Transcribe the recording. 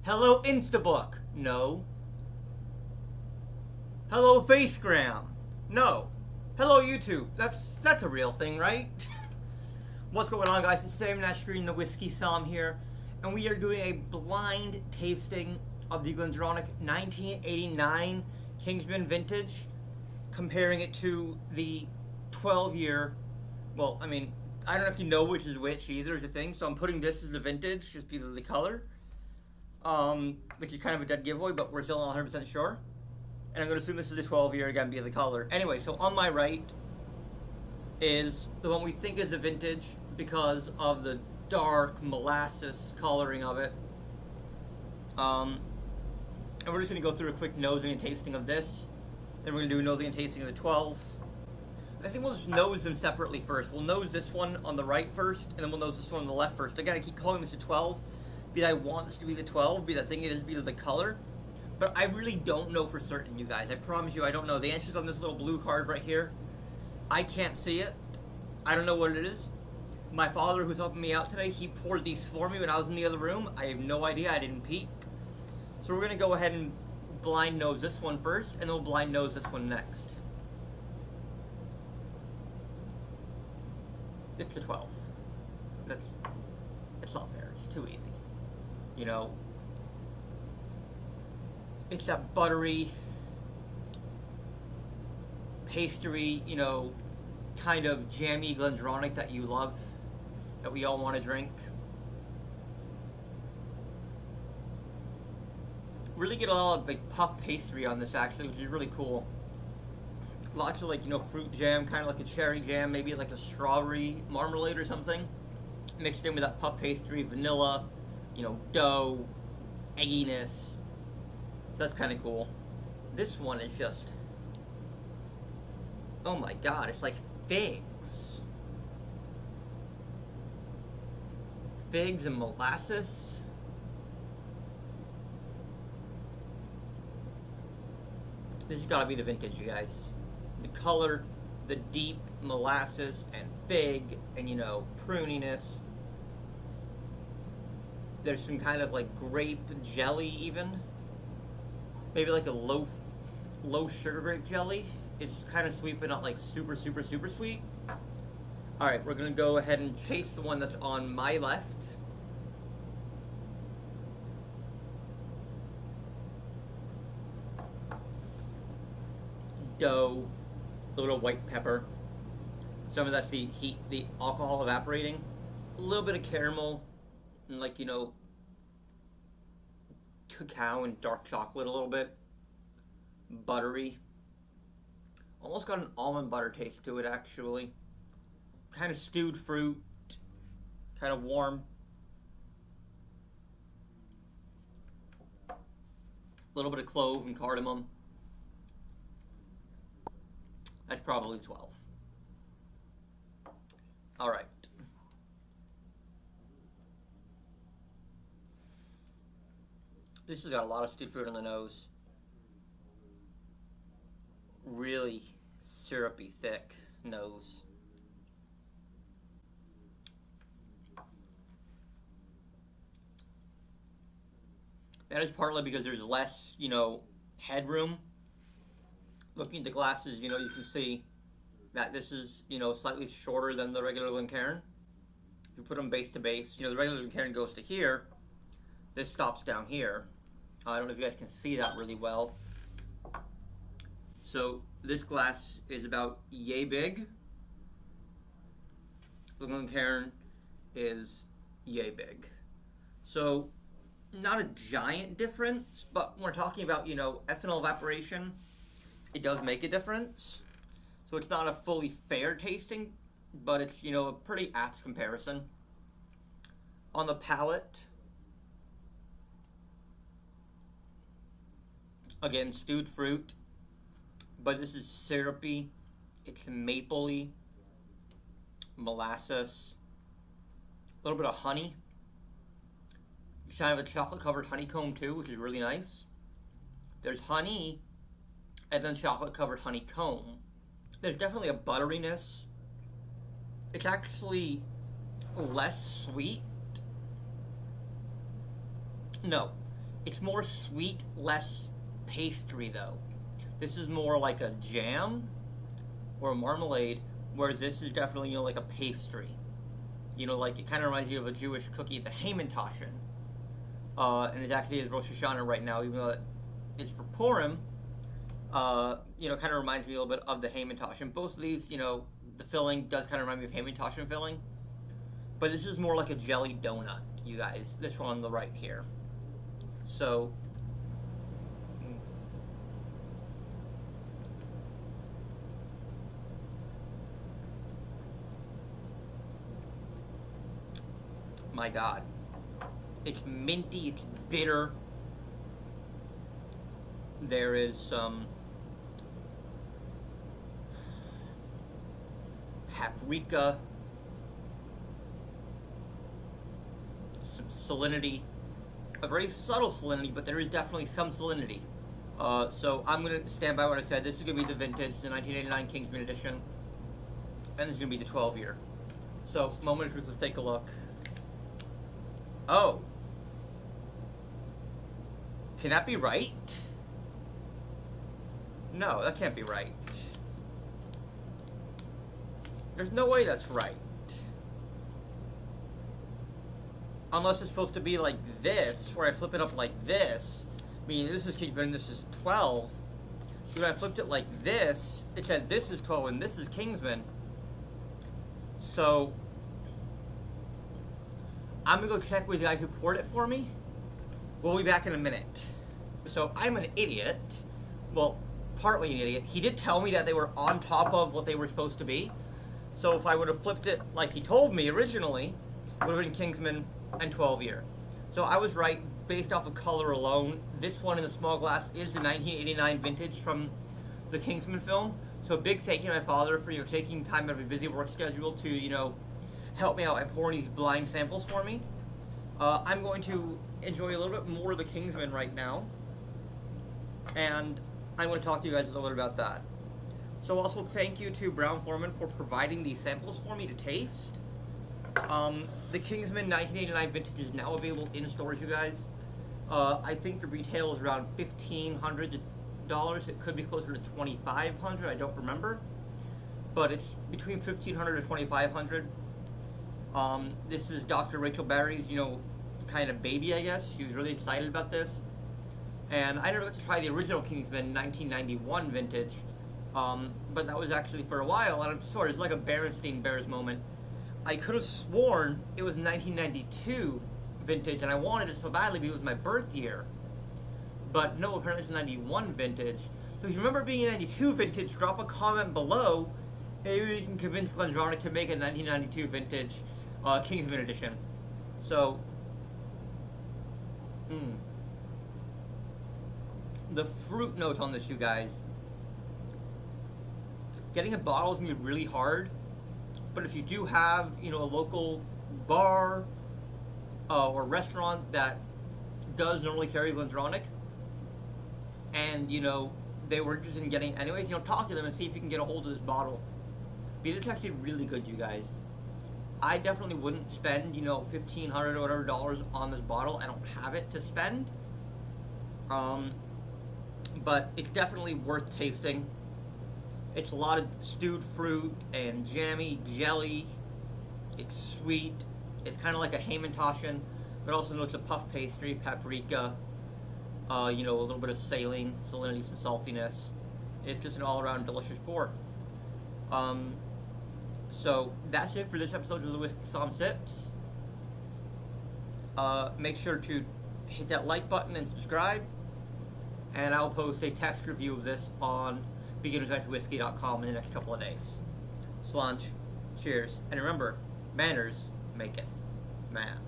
Hello Instabook. No. Hello Facegram. No. Hello YouTube. That's a real thing, right? What's going on, guys? It's Ximenez reading the Whiskey Somm here, and we are doing a blind tasting of the GlenDronach 1989 Kingsman Vintage, comparing it to the 12-year. Well, I mean, I don't know if you know which is which either, is the thing. So I'm putting this as the vintage, just because of the color, which is kind of a dead giveaway, but we're still not 100% sure. And I'm going to assume this is the 12-year again because of the color. Anyway, so on my right is the one we think is the vintage because of the dark molasses coloring of it. And we're just going to go through a quick nosing and tasting of this. Then we're going to do a nosing and tasting of the 12. I think we'll just nose them separately first. We'll nose this one on the right first, and then we'll nose this one on the left first. Again, I keep calling this a 12 because I want this to be the 12, because I think it is because of the color. But I really don't know for certain, you guys. I promise you, I don't know. The answer's on this little blue card right here. I can't see it. I don't know what it is. My father, who's helping me out today, he poured these for me when I was in the other room. I have no idea. I didn't peek. So we're going to go ahead and blind nose this one first, and then we'll blind nose this one next. It's a 12. It's not fair. It's too easy. You know, it's that buttery, pastry, you know, kind of jammy GlenDronach that you love, that we all want to drink. Really get a lot of like puff pastry on this actually, which is really cool. Lots of like, you know, fruit jam, kind of like a cherry jam, maybe like a strawberry marmalade or something, mixed in with that puff pastry, vanilla, you know, dough, egginess. That's kind of cool. This one is just, oh my god, it's like figs. Figs and molasses. This has got to be the vintage, you guys. The color, the deep molasses and fig, and, you know, pruniness. There's some kind of like grape jelly even. Maybe like a low sugar grape jelly. It's kind of sweet, but not like super sweet. Alright, we're going to go ahead and taste the one that's on my left. Dough, a little white pepper. Some of that's the heat, the alcohol evaporating. A little bit of caramel, and like, you know, cacao and dark chocolate a little bit. Buttery. Almost got an almond butter taste to it, actually. Kind of stewed fruit. Kind of warm. A little bit of clove and cardamom. That's probably 12. Alright. This has got a lot of stewed fruit on the nose. Really syrupy, thick nose. That is partly because there's less, you know, headroom. Looking at the glasses, you know, you can see that this is, you know, slightly shorter than the regular Glencairn. If you put them base to base, you know, the regular Glencairn goes to here. This stops down here. I don't know if you guys can see that really well. So this glass is about yay big. The Glencairn is yay big. So not a giant difference, but when we're talking about, you know, ethanol evaporation, it does make a difference. So it's not a fully fair tasting, but it's, you know, a pretty apt comparison. On the palate, again, stewed fruit, but this is syrupy, it's mapley, molasses, a little bit of honey. You should have a chocolate covered honeycomb too, which is really nice. There's honey, and then chocolate covered honeycomb. There's definitely a butteriness. It's actually less sweet. No, It's more sweet, less pastry though. This is more like a jam or a marmalade, whereas this is definitely, like a pastry. Like it kind of reminds you of a Jewish cookie, the Hamantaschen. And it actually is Rosh Hashanah right now, even though it's for Purim. Kind of reminds me a little bit of the Hamantaschen. Both of these, the filling does kind of remind me of Hamantaschen filling. But this is more like a jelly donut, you guys. This one on the right here. So, my God. It's minty, it's bitter. There is some paprika, some salinity, a very subtle salinity, but there is definitely some salinity. So I'm going to stand by what I said. This is going to be the vintage, the 1989 Kingsman Edition, and this is going to be the 12-year. So, moment of truth, let's take a look. Oh. Can that be right? No, that can't be right. There's no way that's right. Unless it's supposed to be like this, where I flip it up like this. I mean, this is Kingsman, this is 12. So when I flipped it like this, it said this is 12 and this is Kingsman. So, I'm gonna go check with the guy who poured it for me. We'll be back in a minute. So, I'm an idiot. Well, partly an idiot. He did tell me that they were on top of what they were supposed to be. So if I would have flipped it like he told me originally, it would have been Kingsman and 12-year. So I was right based off of color alone. This one in the small glass is the 1989 vintage from the Kingsman film. So a big thank you to my father for taking time out of a busy work schedule to help me out by pouring these blind samples for me. I'm going to enjoy a little bit more of the Kingsman right now, and I'm going to talk to you guys a little bit about that. So also thank you to Brown Foreman for providing these samples for me to taste. The Kingsman 1989 vintage is now available in stores, you guys. I think the retail is around $1,500. It could be closer to $2,500. I don't remember, but it's between $1,500 to $2,500. This is Dr. Rachel Barry's, kind of baby, I guess. She was really excited about this. And I never got to try the original Kingsman 1991 vintage, but that was actually for a while, and I'm sorry, it's like a Berenstain Bears moment. I could have sworn it was 1992 vintage, and I wanted it so badly because it was my birth year. But no, apparently it's 91 vintage. So if you remember being a 92 vintage, drop a comment below. Maybe we can convince GlenDronach to make a 1992 vintage Kingsman Edition. So, the fruit note on this, you guys. Getting a bottle is going to be really hard, but if you do have, a local bar or restaurant that does normally carry GlenDronach, and, they were interested in getting anyways, talk to them and see if you can get a hold of this bottle. Because it's actually really good, you guys. I definitely wouldn't spend, $1,500 or whatever dollars on this bottle. I don't have it to spend. But it's definitely worth tasting. It's a lot of stewed fruit and jammy jelly. It's sweet. It's kind of like a Hamantaschen, but also notes of puff pastry, paprika, a little bit of saline, salinity, some saltiness. It's just an all-around delicious pour. So that's it for this episode of the Whiskey Somm Sips. Make sure to hit that like button and subscribe. And I'll post a text review of this on beginnersguide-to-whiskey.com in the next couple of days. Slunch, cheers, and remember, manners maketh man.